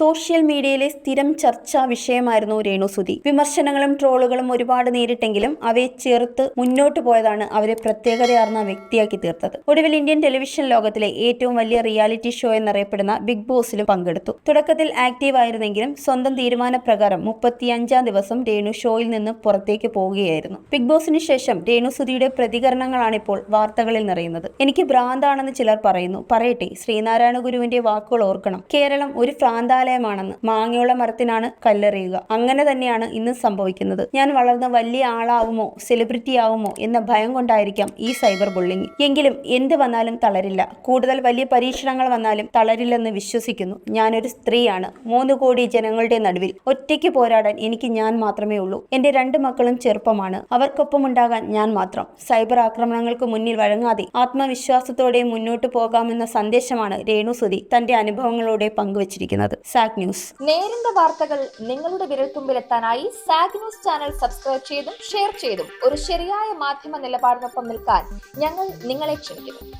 Social മീഡിയയിലെ സ്ഥിരം ചർച്ചാ വിഷയമായിരുന്നു രേണുസുതി. വിമർശനങ്ങളും ട്രോളുകളും ഒരുപാട് നേരിട്ടെങ്കിലും അവയെ ചേർത്ത് മുന്നോട്ടു പോയതാണ് അവരെ പ്രത്യേകതയാർന്ന വ്യക്തിയാക്കി തീർത്തത്. ഒടുവിൽ ഇന്ത്യൻ ടെലിവിഷൻ ലോകത്തിലെ ഏറ്റവും വലിയ റിയാലിറ്റി ഷോ എന്നറിയപ്പെടുന്ന ബിഗ് ബോസിലും പങ്കെടുത്തു. തുടക്കത്തിൽ ആക്റ്റീവ് ആയിരുന്നെങ്കിലും സ്വന്തം തീരുമാനപ്രകാരം 35-ാം ദിവസം രേണു ഷോയിൽ നിന്ന് പുറത്തേക്ക് പോവുകയായിരുന്നു. ബിഗ് ബോസിന് ശേഷം രേണുസുതിയുടെ പ്രതികരണങ്ങളാണിപ്പോൾ വാർത്തകളിൽ നിറയുന്നത്. എനിക്ക് ഭ്രാന്താണെന്ന് ചിലർ പറയുന്നു. പറയട്ടെ, ശ്രീനാരായണ ഗുരുവിന്റെ വാക്കുകൾ ഓർക്കണം. കേരളം ഒരു ഭ്രാന്താലയമാണെന്ന്. മാങ്ങയുള്ള മരത്തിനാണ് കല്ലെറിയുക. അങ്ങനെ തന്നെയാണ് ഇന്ന് സംഭവിക്കുന്നത്. ഞാൻ വളർന്ന് വലിയ ആളാവുമോ സെലിബ്രിറ്റി ആവുമോ എന്ന ഭയം കൊണ്ടായിരിക്കാം ഈ സൈബർ ബുള്ളിങ്. എങ്കിലും എന്ത് വന്നാലും തളരില്ല. കൂടുതൽ വലിയ പരീക്ഷണങ്ങൾ വന്നാലും തളരില്ലെന്ന് വിശ്വസിക്കുന്നു. ഞാനൊരു സ്ത്രീയാണ്. 3 കോടി ജനങ്ങളുടെ നടുവിൽ ഒറ്റയ്ക്ക് പോരാടാൻ എനിക്ക് ഞാൻ മാത്രമേ ഉള്ളൂ. എന്റെ 2 മക്കളും ചെറുപ്പമാണ്. അവർക്കൊപ്പമുണ്ടാകാൻ ഞാൻ മാത്രം. സൈബർ ആക്രമണങ്ങൾക്ക് മുന്നിൽ വഴങ്ങാതെ ആത്മവിശ്വാസത്തോടെ മുന്നോട്ട് പോകാമെന്ന സന്ദേശമാണ് രേണുസുതി തന്റെ അനുഭവങ്ങളോടെ പങ്കുവച്ചിരിക്കുന്നത്. സാഗ് ന്യൂസ്. നേരിന്റെ വാർത്തകൾ നിങ്ങളുടെ വിരൽത്തുമ്പിലെത്താനായി സാഗ് ന്യൂസ് ചാനൽ സബ്സ്ക്രൈബ് ചെയ്തും ഷെയർ ചെയ്തും ഒരു ശരിയായ മാധ്യമ നിലപാടിനൊപ്പം നിൽക്കാൻ ഞങ്ങൾ നിങ്ങളെ ക്ഷണിക്കുന്നു.